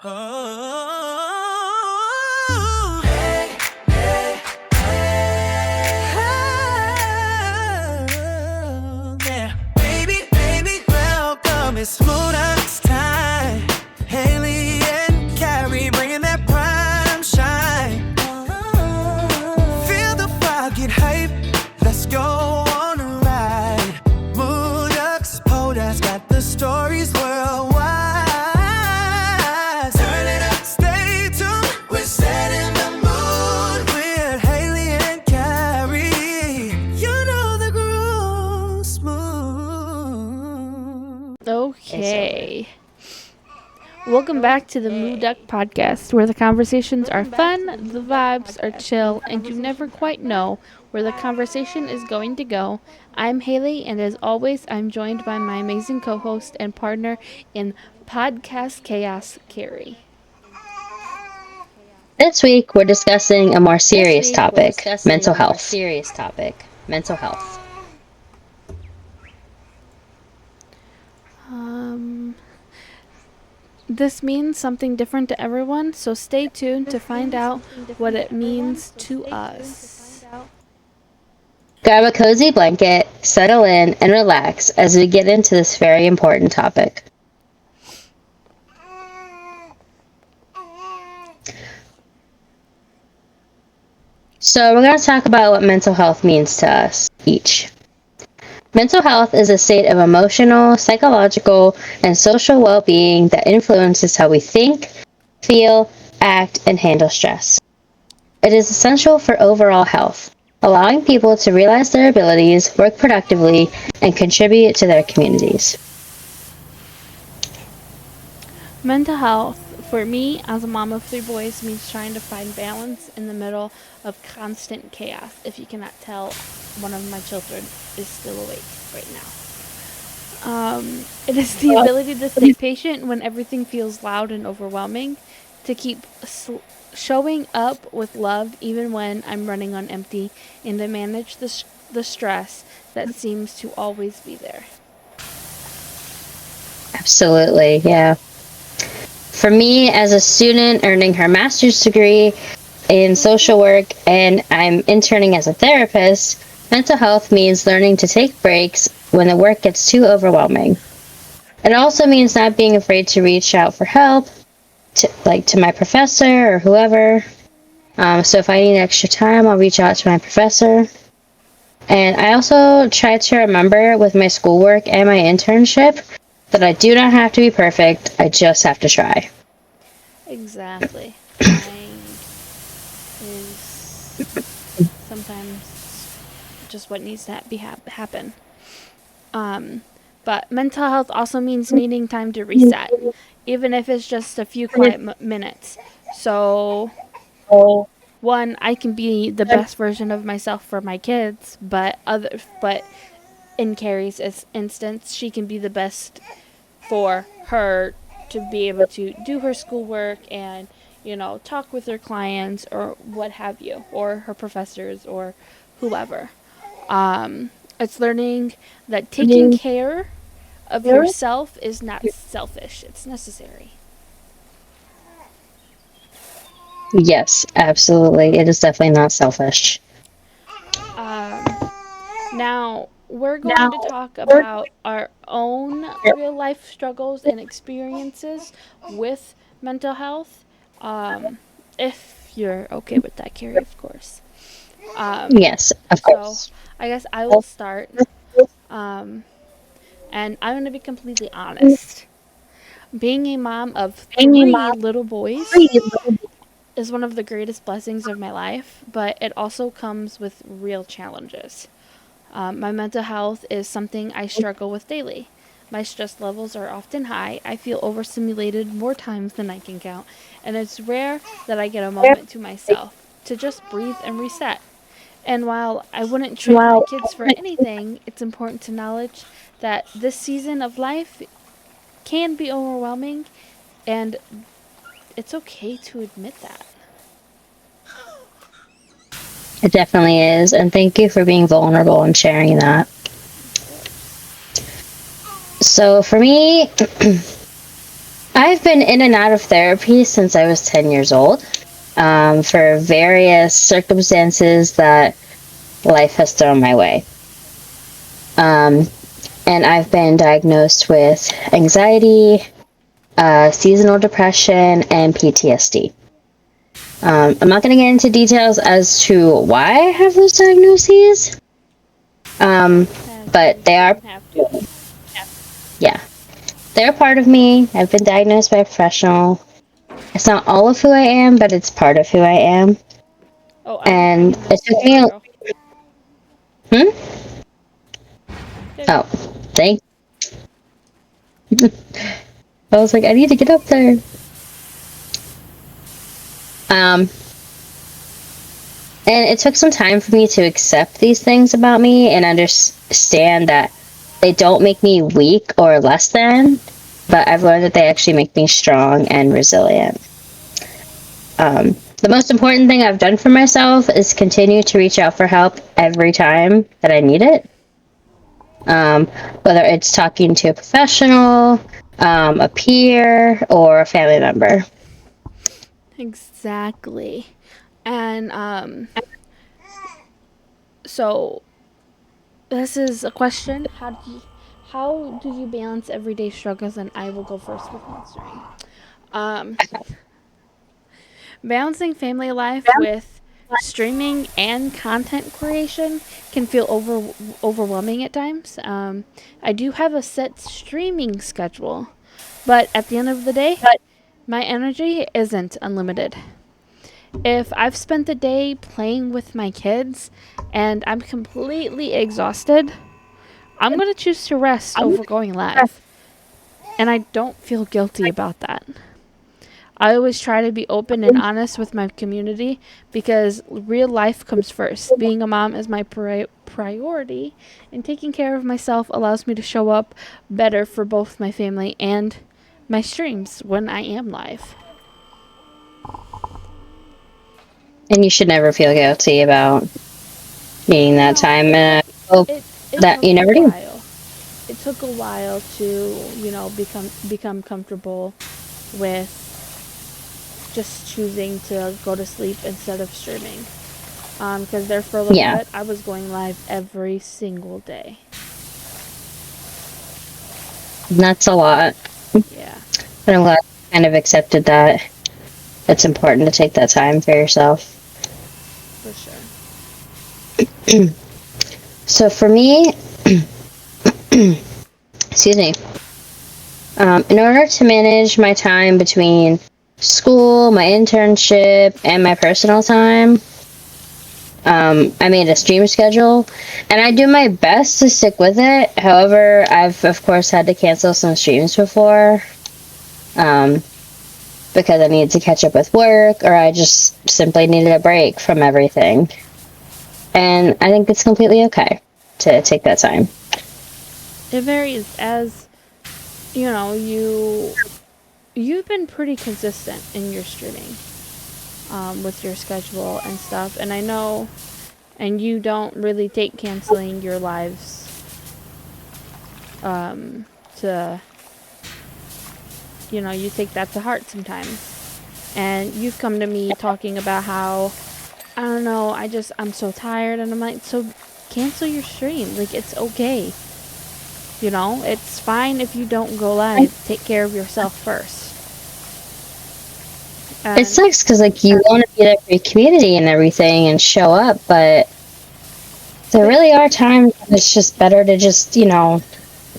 Oh, hey, hey, hey. Oh, yeah. Baby, welcome. It's MooDuck's time. Haley and Carrie bringing that prime shine. Feel the vibe, get hype. Let's go on a ride. MooDuck's PODUC's got the stories worldwide. Turn it up, stay tuned. We're setting the mood with Haley and Carrie. You know the groove, smooth. Okay. Welcome back to the MooDuck podcast, where the conversations are fun, the vibes are chill, and you never quite know where the conversation is going to go. I'm Haley, and as always, I'm joined by my amazing co-host and partner in podcast chaos, Carrie. This week, we're discussing a more serious topic, mental health. This means something different to everyone, so stay tuned to find out what it means to us. Grab a cozy blanket, settle in, and relax as we get into this very important topic. So we're going to talk about what mental health means to us each. Mental health is a state of emotional, psychological, and social well-being that influences how we think, feel, act, and handle stress. It is essential for overall health, allowing people to realize their abilities, work productively, and contribute to their communities. Mental health, for me, as a mom of 3 boys, means trying to find balance in the middle of constant chaos. If you cannot tell, one of my children is still awake right now. It is the ability to stay patient when everything feels loud and overwhelming, to keep showing up with love even when I'm running on empty, and to manage the stress that seems to always be there. Absolutely, yeah. For me, as a student earning her master's degree in social work, and I'm interning as a therapist, mental health means learning to take breaks when the work gets too overwhelming. It also means not being afraid to reach out for help, to my professor or whoever. So if I need extra time, I'll reach out to my professor. And I also try to remember with my schoolwork and my internship that I do not have to be perfect, I just have to try. Exactly. Trying is sometimes just what needs to happen. But mental health also means needing time to reset, even if it's just a few quiet minutes. So, one, I can be the best version of myself for my kids, but in Carrie's instance, she can be the best for her to be able to do her schoolwork and, talk with her clients or what have you, or her professors or whoever. It's learning that taking care of yourself is not selfish. It's necessary. Yes, absolutely. It is definitely not selfish. Now, we're going to talk about our own real life struggles and experiences with mental health. If you're okay with that, Carrie, of course. Yes, of course. So, I guess I will start. And I'm going to be completely honest. Being a mom of 3 little boys is one of the greatest blessings of my life, but it also comes with real challenges. My mental health is something I struggle with daily. My stress levels are often high. I feel overstimulated more times than I can count, and it's rare that I get a moment to myself to just breathe and reset. And while I wouldn't trade my kids for anything, it's important to acknowledge that this season of life can be overwhelming, and it's okay to admit that. It definitely is, and thank you for being vulnerable and sharing that. So for me, I I've been in and out of therapy since I was 10 years old, for various circumstances that life has thrown my way. Um, and I've been diagnosed with anxiety, seasonal depression, and PTSD. I'm not going to get into details as to why I have those diagnoses, but they are, Have to. yeah, they're part of me. I've been diagnosed by a professional. It's not all of who I am, but it's part of who I am. Oh, I And it took understand, me a, girl. hmm? There you Oh, go. thank I was like, I need to get up there. Um, and it took some time for me to accept these things about me and understand that they don't make me weak or less than, but I've learned that they actually make me strong and resilient. The most important thing I've done for myself is continue to reach out for help every time that I need it. Whether it's talking to a professional, a peer, or a family member. Exactly. And so this is a question. How do you balance everyday struggles? And I will go first with answering. Um, Balancing family life with streaming and content creation can feel overwhelming at times. I do have a set streaming schedule, but at the end of the day, my energy isn't unlimited. If I've spent the day playing with my kids and I'm completely exhausted, I'm going to choose to rest over going live. And I don't feel guilty about that. I always try to be open and honest with my community because real life comes first. Being a mom is my priority, and taking care of myself allows me to show up better for both my family and my streams when I am live. And you should never feel guilty about needing that No, time. And I hope it that took you a never do. while. It took a while to, become comfortable with just choosing to go to sleep instead of streaming. Because there for a little Yeah, bit, I was going live every single day. that's a lot. Yeah, But I'm glad you kind of accepted that. It's important to take that time for yourself. for sure. So for me, excuse me, in order to manage my time between school, my internship, and my personal time, I made a stream schedule, and I do my best to stick with it. However, I've of course had to cancel some streams before, um, because I needed to catch up with work, or I just simply needed a break from everything. And I think it's completely okay to take that time. It varies as you've been pretty consistent in your streaming, with your schedule and stuff, and I know, and you don't really take canceling your lives to you take that to heart sometimes. And you've come to me talking about how, I don't know, I'm so tired, and I'm like, so cancel your stream. Like, it's okay. It's fine if you don't go live. Take care of yourself first. It And sucks because like you want to be there for your community and everything and show up, but there really are times when it's just better to just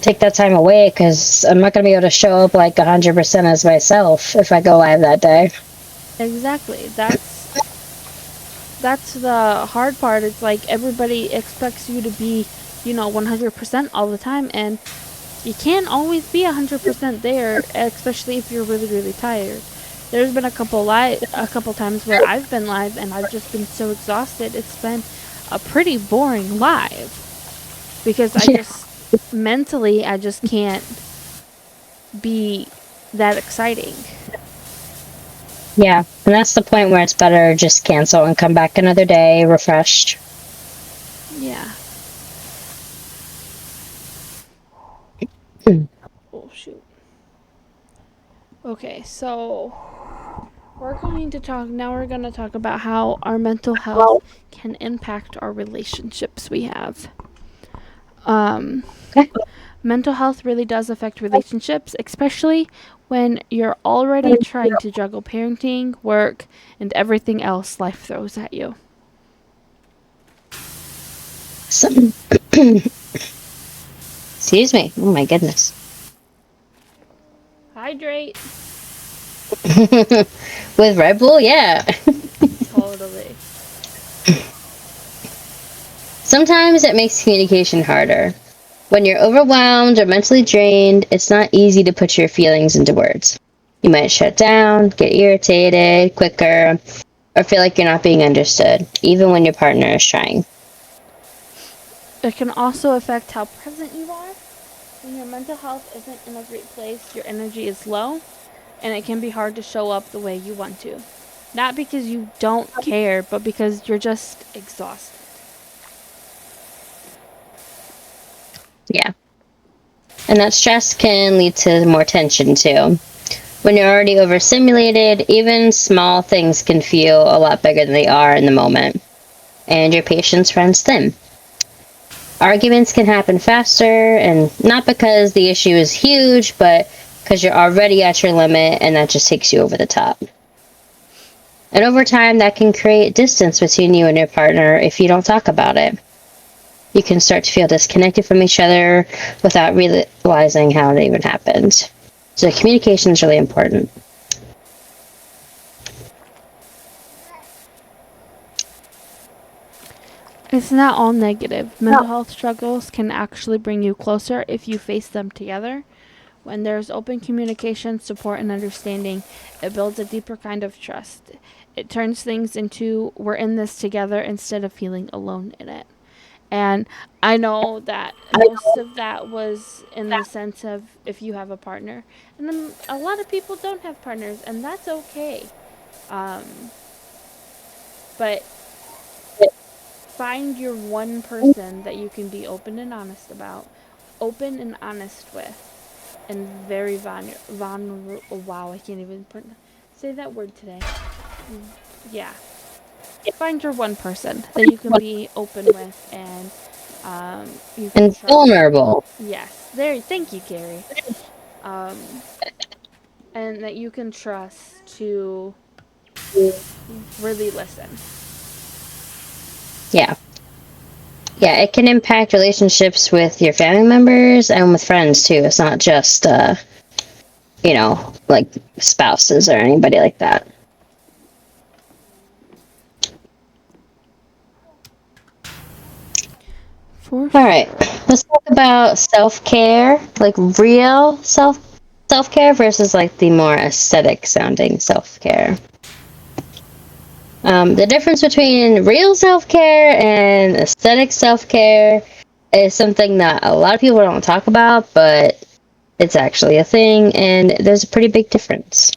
take that time away because I'm not gonna be able to show up like 100% as myself if I go live that day. exactly, that's the hard part. It's like everybody expects you to be, 100% all the time, and you can't always be 100% there, especially if you're really, really tired. There's been a couple times where I've been live and I've just been so exhausted. It's been a pretty boring live because I Yeah. just mentally I just can't be that exciting. Yeah, and that's the point where it's better to just cancel and come back another day refreshed. Yeah. Oh shoot. Okay, so we're going to talk about how our mental health can impact our relationships we have. Um, Mental health really does affect relationships, especially when you're already trying to juggle parenting, work, and everything else life throws at you. So, excuse me. Oh my goodness. Hydrate. With Red Bull, yeah. Totally. Sometimes it makes communication harder. When you're overwhelmed or mentally drained, it's not easy to put your feelings into words. You might shut down, get irritated quicker, or feel like you're not being understood, even when your partner is trying. It can also affect how present you are. When your mental health isn't in a great place, your energy is low, and it can be hard to show up the way you want to. Not because you don't care, but because you're just exhausted. Yeah. And that stress can lead to more tension too. When you're already overstimulated, even small things can feel a lot bigger than they are in the moment, and your patience runs thin. Arguments can happen faster, and not because the issue is huge, but because you're already at your limit and that just takes you over the top. And over time, that can create distance between you and your partner if you don't talk about it. You can start to feel disconnected from each other without realizing how it even happened. So communication is really important. It's not all negative. Mental health struggles can actually bring you closer if you face them together. When there's open communication, support, and understanding, it builds a deeper kind of trust. It turns things into we're in this together instead of feeling alone in it. And I know that most of that was in the sense of if you have a partner. And then a lot of people don't have partners, and that's okay. Um, but find your one person that you can be open and honest about, open and honest with, and very wow, I can't even say that word today. Yeah. Find your one person that you can be open with and you can And trust. vulnerable. Yes. There. Thank you, Carrie. Um, and that you can trust to really listen. Yeah. Yeah, it can impact relationships with your family members and with friends too. It's not just, like spouses or anybody like that. For All sure. right, let's talk about self care, like real self care versus like the more aesthetic sounding self care. The difference between real self care and aesthetic self care is something that a lot of people don't talk about, but it's actually a thing, and there's a pretty big difference.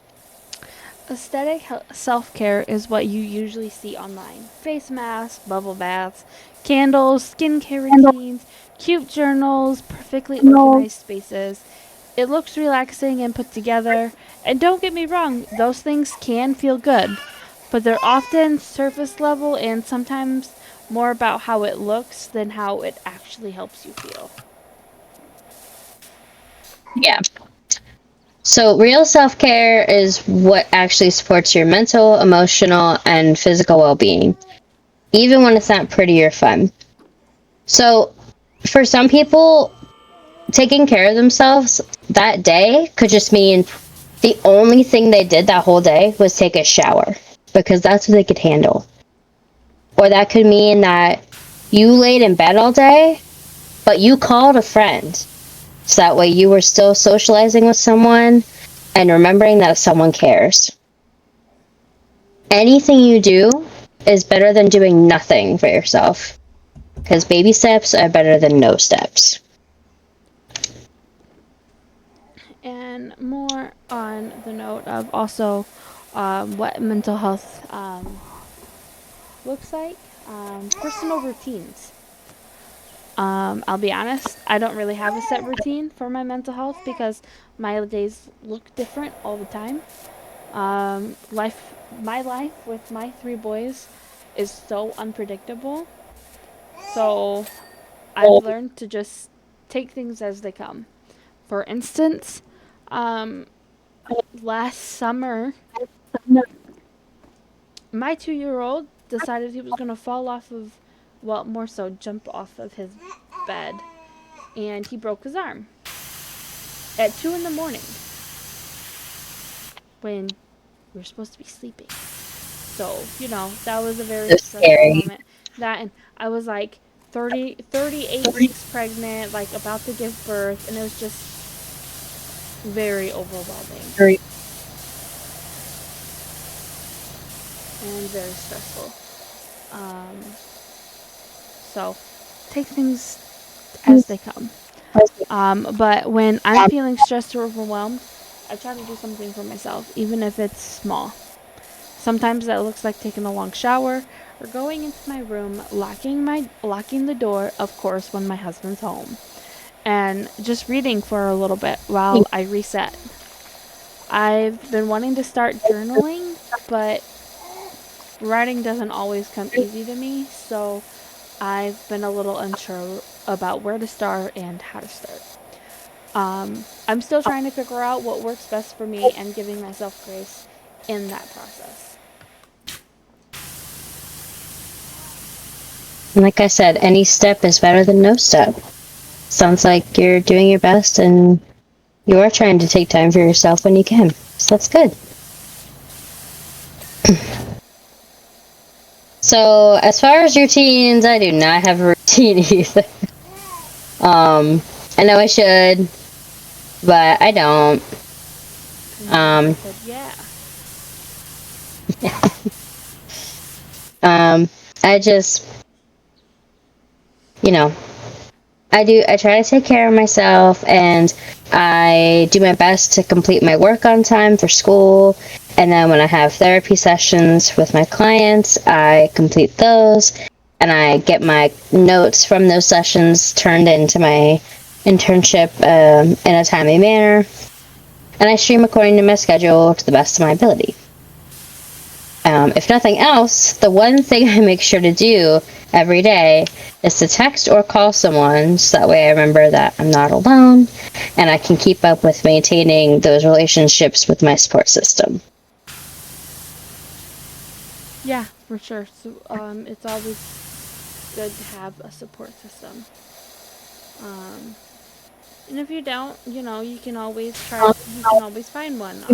Aesthetic self care is what you usually see online: face masks, bubble baths, candles, skincare routines, cute journals, perfectly organized spaces. It looks relaxing and put together. And don't get me wrong, those things can feel good, but they're often surface level and sometimes more about how it looks than how it actually helps you feel. Yeah. So, real self care is what actually supports your mental, emotional, and physical well being, even when it's not pretty or fun. So, for some people, taking care of themselves that day could just mean the only thing they did that whole day was take a shower because that's what they could handle. Or that could mean that you laid in bed all day, but you called a friend. So that way you were still socializing with someone and remembering that someone cares. Anything you do is better than doing nothing for yourself because baby steps are better than no steps. And more on the note of also what mental health looks like, personal routines. I'll be honest, I don't really have a set routine for my mental health because my days look different all the time. My life with my three boys is so unpredictable. So I've learned to just take things as they come. For instance, um, last summer, my 2-year-old decided he was going to fall off of, well, more so jump off of his bed, and he broke his arm at 2 in the morning when we were supposed to be sleeping. So, that was a very So stressful scary. moment. That, and I was like 38 weeks pregnant, like about to give birth, and it was just very overwhelming and very stressful. So, take things as they come. But when I'm feeling stressed or overwhelmed, I try to do something for myself, even if it's small. Sometimes that looks like taking a long shower or going into my room, locking the door, of course, when my husband's home, and just reading for a little bit while I reset. I've been wanting to start journaling, but writing doesn't always come easy to me, so I've been a little unsure about where to start and how to start. I'm still trying to figure out what works best for me and giving myself grace in that process. And like I said, any step is better than no step. Sounds like you're doing your best and you are trying to take time for yourself when you can. So that's good. So as far as routines, I do not have a routine either. I know I should, but I don't. I said, yeah. I just, you know, I try to take care of myself, and I do my best to complete my work on time for school. And then when I have therapy sessions with my clients, I complete those, and I get my notes from those sessions turned into my internship in a timely manner. And I stream according to my schedule to the best of my ability. If nothing else, the one thing I make sure to do every day is to text or call someone, so that way I remember that I'm not alone and I can keep up with maintaining those relationships with my support system. Yeah, for sure. So, it's always good to have a support system. And if you don't, you can always find one.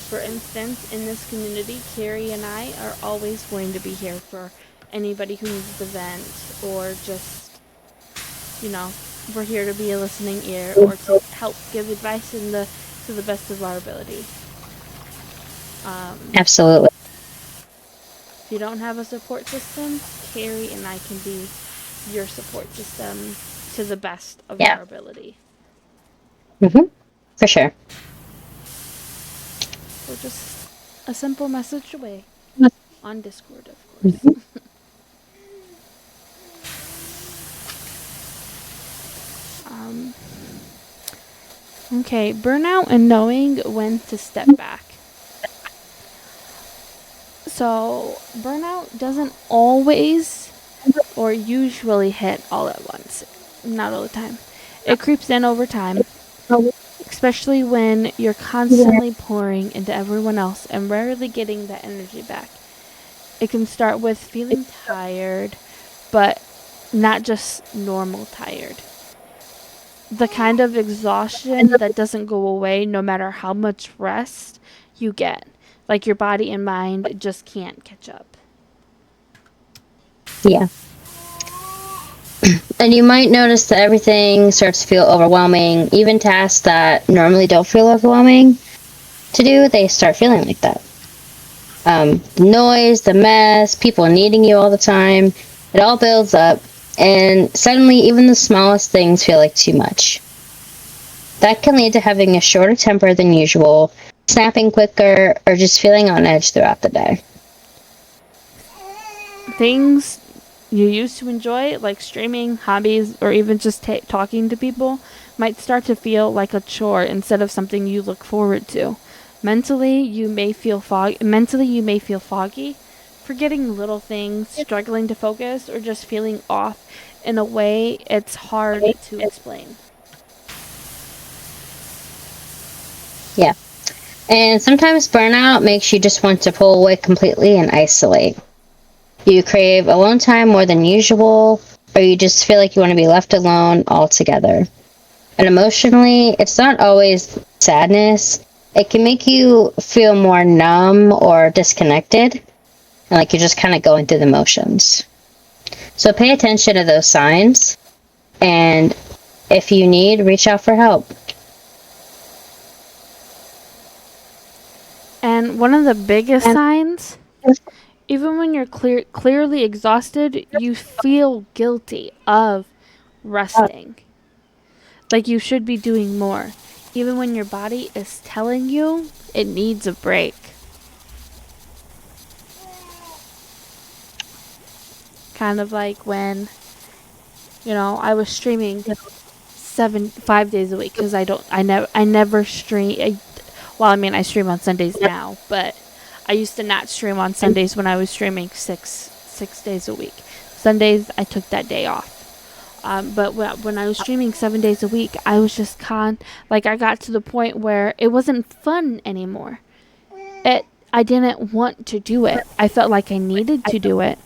For instance, in this community, Carrie and I are always going to be here for anybody who needs to vent, or just, we're here to be a listening ear or to help give advice to the best of our ability. Absolutely. If you don't have a support system, Carrie and I can be your support system to the best of our ability. For sure. We're just a simple message away on Discord, of course. Okay, burnout and knowing when to step back. So, burnout doesn't always or usually hit all at once. Not all the time. It creeps in over time, especially when you're constantly pouring into everyone else and rarely getting that energy back. It can start with feeling tired, but not just normal tired. The kind of exhaustion that doesn't go away no matter how much rest you get. Like your body and mind just can't catch up. Yeah. And you might notice that everything starts to feel overwhelming. Even tasks that normally don't feel overwhelming to do, they start feeling like that. The noise, the mess, people needing you all the time, it all builds up, and suddenly even the smallest things feel like too much. That can lead to having a shorter temper than usual, snapping quicker, or just feeling on edge throughout the day. Things you used to enjoy, like streaming, hobbies, or even just talking to people, might start to feel like a chore instead of something you look forward to. Mentally, you may feel foggy, forgetting little things, struggling to focus, or just feeling off in a way it's hard to explain. Yeah. And sometimes burnout makes you just want to pull away completely and isolate. You crave alone time more than usual, or you just feel like you want to be left alone altogether. And emotionally, it's not always sadness. It can make you feel more numb or disconnected, and like you're just kind of going through the motions. So pay attention to those signs, and if you need, reach out for help. And one of the biggest signs, even when you're clearly exhausted, you feel guilty of resting. Like you should be doing more, even when your body is telling you it needs a break. Kind of like when, I was streaming 5 days a week because I never stream. I stream on Sundays now, but I used to not stream on Sundays when I was streaming six days a week. Sundays I took that day off. But when I was streaming 7 days a week, I was just I got to the point where it wasn't fun anymore. I didn't want to do it. I felt like I needed to do it,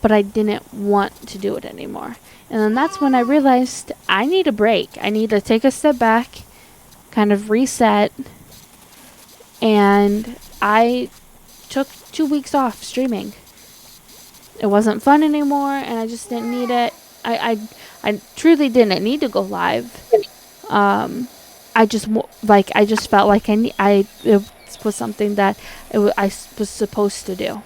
but I didn't want to do it anymore. And then that's when I realized I need a break. I need to take a step back, kind of reset, and I took 2 weeks off streaming. It wasn't fun anymore, and I just didn't need it. I truly didn't need to go live. I just felt like it was something that I was supposed to do.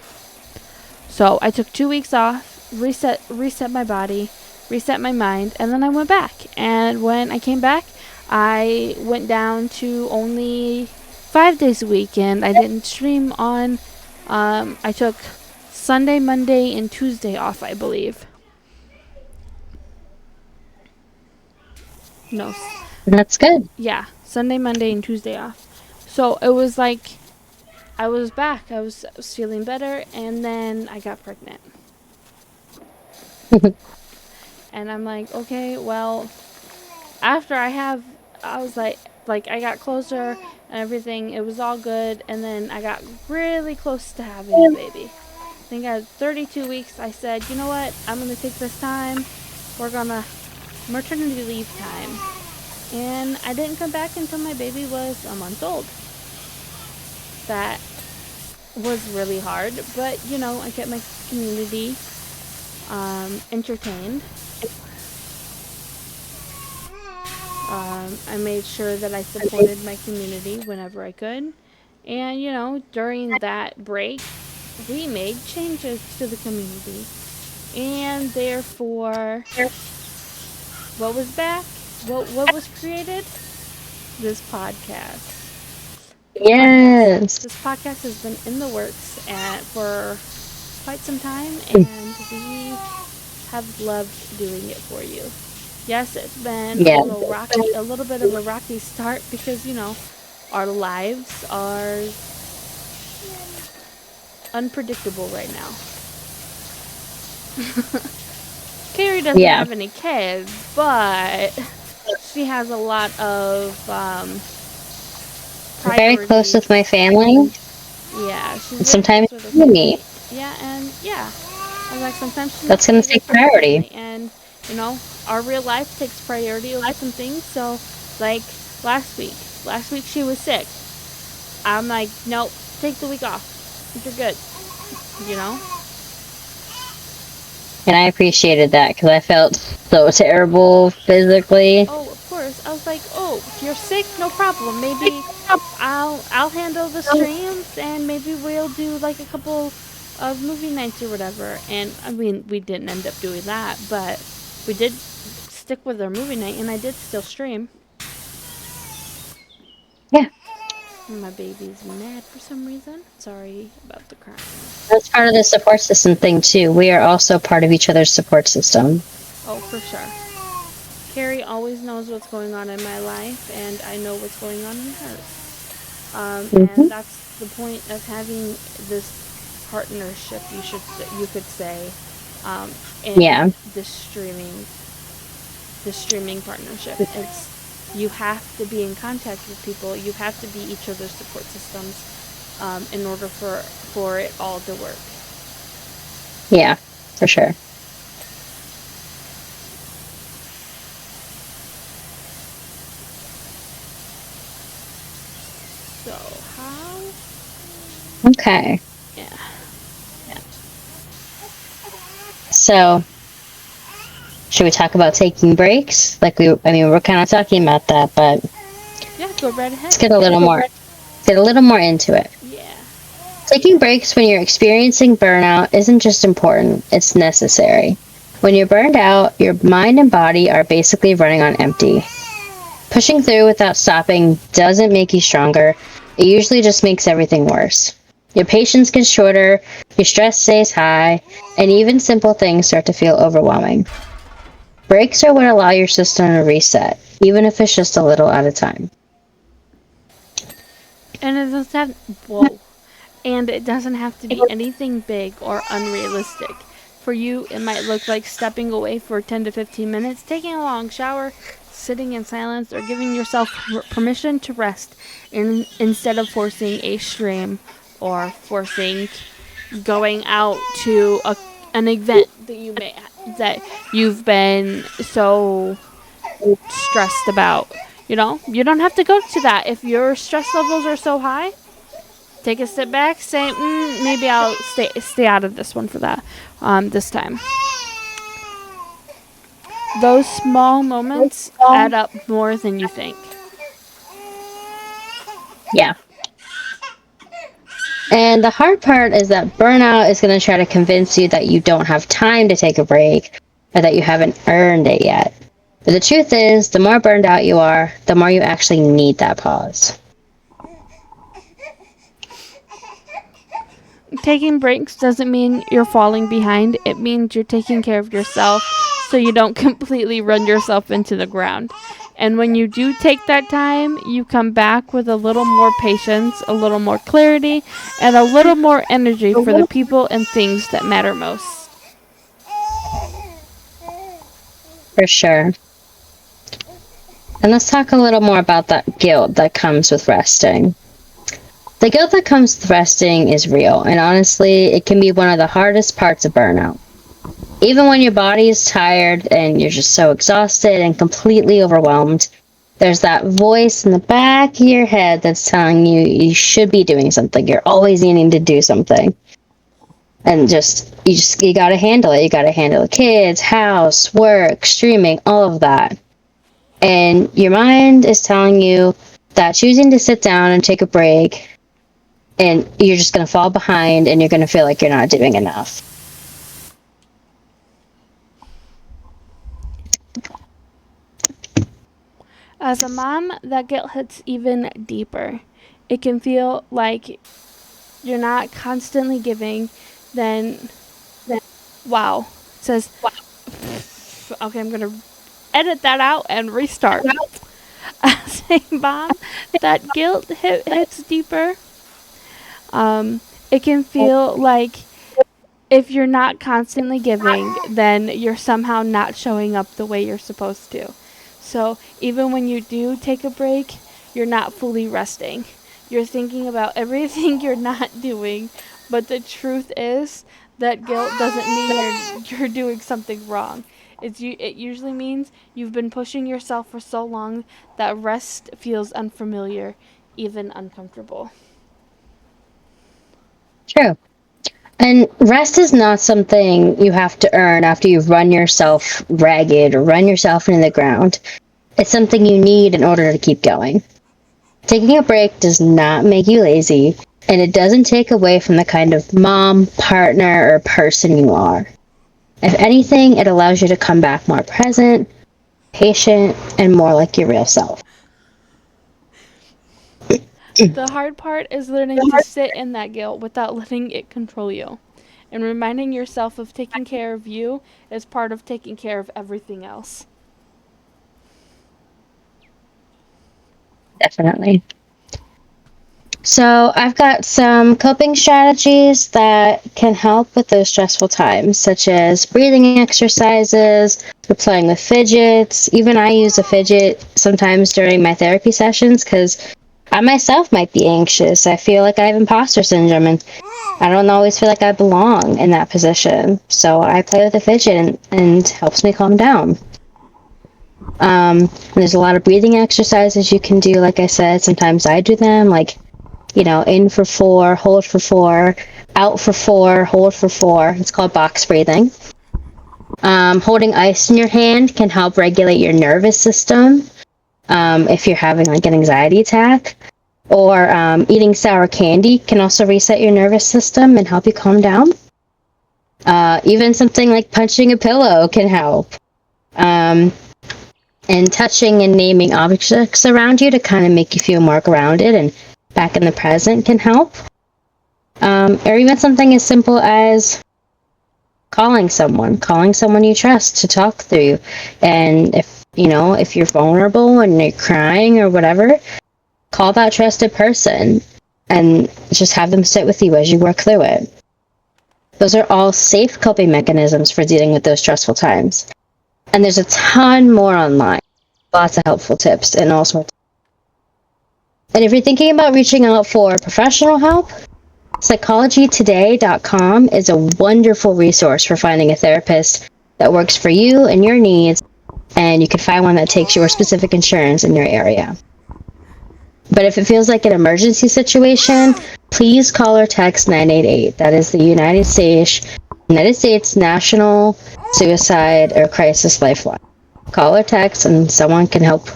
So I took 2 weeks off, reset my body, reset my mind, and then I went back. And when I came back, I went down to only 5 days a week, and I didn't stream on. I took Sunday, Monday, and Tuesday off, I believe. No. That's good. Yeah, Sunday, Monday, and Tuesday off. So it was like I was back. I was feeling better, and then I got pregnant. And I'm like, okay, well, after I was like I got closer and everything. It was all good, and then I got really close to having a baby. I think at 32 weeks, I said, you know what? I'm gonna take this time. We're gonna maternity leave time. And I didn't come back until my baby was a month old. That was really hard, but I kept my community entertained. I made sure that I supported my community whenever I could. And during that break, we made changes to the community. And therefore, what was back? What was created? This podcast. Yes. This podcast has been in the works for quite some time, and we have loved doing it for you. Yes, it's been Yeah. a little bit of a rocky start because our lives are unpredictable right now. Carrie doesn't have any kids, but she has a lot of very close with my family. Yeah, she's and sometimes with me. Yeah, and yeah, I was like sometimes That's gonna take priority. And our real life takes priority over some things. So, like last week she was sick. I'm like, nope, take the week off. You're good. And I appreciated that because I felt so terrible physically. Oh, of course. I was like, oh, you're sick? No problem. Maybe I'll handle the streams, and maybe we'll do like a couple of movie nights or whatever. And I mean, we didn't end up doing that, but we did stick with our movie night, and I did still stream. Yeah. My baby's mad for some reason. Sorry about the crying. That's part of the support system thing too. We are also part of each other's support system. Oh, for sure. Carrie always knows what's going on in my life, and I know what's going on in hers. And that's the point of having this partnership. You could say, in Yeah. this streaming partnership. It's you have to be in contact with people. You have to be each other's support systems, in order for it all to work. Yeah, for sure. So how? Okay. Yeah. So, should we talk about taking breaks? We're kind of talking about that, but Yeah. Go right ahead. let's get a little more into it. Yeah. Taking breaks when you're experiencing burnout isn't just important, it's necessary. When you're burned out, your mind and body are basically running on empty. Pushing through without stopping doesn't make you stronger, it usually just makes everything worse. Your patience gets shorter, your stress stays high, and even simple things start to feel overwhelming. Breaks are what allow your system to reset, even if it's just a little at a time. And it doesn't have whoa. And it doesn't have to be anything big or unrealistic. For you, it might look like stepping away for 10 to 15 minutes, taking a long shower, sitting in silence, or giving yourself permission to rest instead of forcing a stream or forcing going out to an event that you've been so stressed about. You don't have to go to that. If your stress levels are so high, take a step back, say, maybe I'll stay out of this one for that, this time. Those small moments add up more than you think. Yeah. And the hard part is that burnout is going to try to convince you that you don't have time to take a break or that you haven't earned it yet. But the truth is, the more burned out you are, the more you actually need that pause. Taking breaks doesn't mean you're falling behind. It means you're taking care of yourself so you don't completely run yourself into the ground. And when you do take that time, you come back with a little more patience, a little more clarity, and a little more energy for the people and things that matter most. For sure. And let's talk a little more about that guilt that comes with resting. The guilt that comes with resting is real, and honestly, it can be one of the hardest parts of burnout. Even when your body is tired and you're just so exhausted and completely overwhelmed, there's that voice in the back of your head that's telling you you should be doing something. You're always needing to do something. And you gotta handle it. You gotta handle the kids, house, work, streaming, all of that. And your mind is telling you that choosing to sit down and take a break, and you're just gonna fall behind and you're gonna feel like you're not doing enough. As a mom, that guilt hits even deeper. It can feel like you're not constantly giving, then wow. It says, okay, I'm going to edit that out and restart. As a mom, that guilt hits deeper. It can feel like if you're not constantly giving, then you're somehow not showing up the way you're supposed to. So even when you do take a break, you're not fully resting. You're thinking about everything you're not doing, but the truth is that guilt doesn't mean you're doing something wrong. It usually means you've been pushing yourself for so long that rest feels unfamiliar, even uncomfortable. True. And rest is not something you have to earn after you've run yourself ragged or run yourself into the ground. It's something you need in order to keep going. Taking a break does not make you lazy, and it doesn't take away from the kind of mom, partner, or person you are. If anything, it allows you to come back more present, patient, and more like your real self. The hard part is learning to sit in that guilt without letting it control you. And reminding yourself of taking care of you is part of taking care of everything else. Definitely. So, I've got some coping strategies that can help with those stressful times, such as breathing exercises, or playing with fidgets. Even I use a fidget sometimes during my therapy sessions because I myself might be anxious. I feel like I have imposter syndrome and I don't always feel like I belong in that position. So, I play with a fidget and helps me calm down. There's a lot of breathing exercises you can do. Like I said, sometimes I do them, like, in for 4, hold for 4, out for 4, hold for 4. It's called box breathing. Holding ice in your hand can help regulate your nervous system if you're having like an anxiety attack. Or eating sour candy can also reset your nervous system and help you calm down. Even something like punching a pillow can help. Um, and touching and naming objects around you to kind of make you feel more grounded and back in the present can help. Or even something as simple as calling someone you trust to talk through. And if you're vulnerable and you're crying or whatever, call that trusted person and just have them sit with you as you work through it. Those are all safe coping mechanisms for dealing with those stressful times. And there's a ton more online. Lots of helpful tips and all sorts. And if you're thinking about reaching out for professional help, psychologytoday.com is a wonderful resource for finding a therapist that works for you and your needs, and you can find one that takes your specific insurance in your area. But if it feels like an emergency situation, please call or text 988. That is the United States National Suicide or Crisis Lifeline. Call or text, and someone can help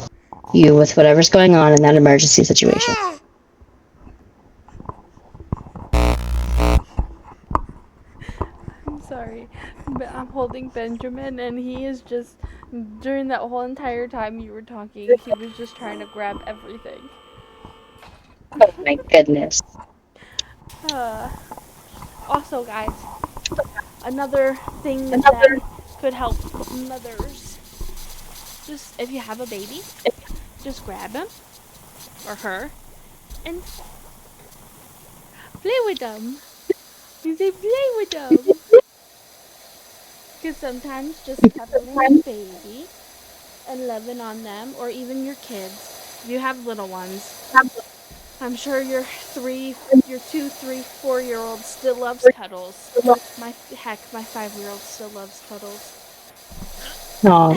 you with whatever's going on in that emergency situation. I'm sorry, but I'm holding Benjamin, and he is just, during that whole entire time you were talking, he was just trying to grab everything. Oh my goodness. Uh, Also, guys, another thing that could help mothers, just if you have a baby, just grab him or her and play with them. You say play with them. Because sometimes just cuddling your baby and loving on them, or even your kids, if you have little ones, I'm sure your 2, 3, 4-year-old still loves cuddles. My 5-year-old still loves cuddles. Oh,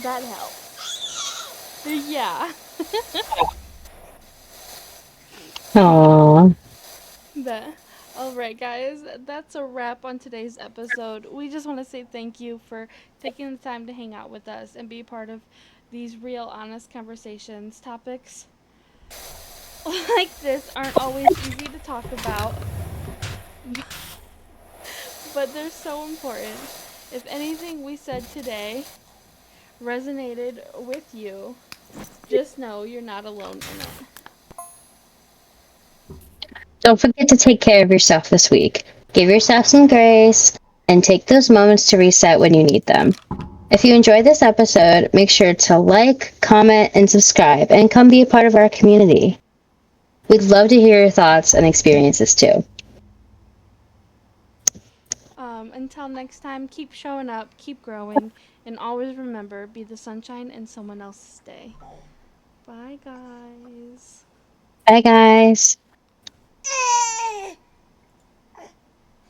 That helps. Yeah. oh. But, alright, guys, that's a wrap on today's episode. We just want to say thank you for taking the time to hang out with us and be part of these real, honest conversations. Topics like this aren't always easy to talk about, but they're so important. If anything we said today resonated with you, just know you're not alone in it. Don't forget to take care of yourself this week. Give yourself some grace and take those moments to reset when you need them. If you enjoyed this episode, make sure to like, comment, and subscribe and come be a part of our community. We'd love to hear your thoughts and experiences too. Until next time, keep showing up, keep growing, and always remember, be the sunshine in someone else's day. Bye, guys. Bye, guys.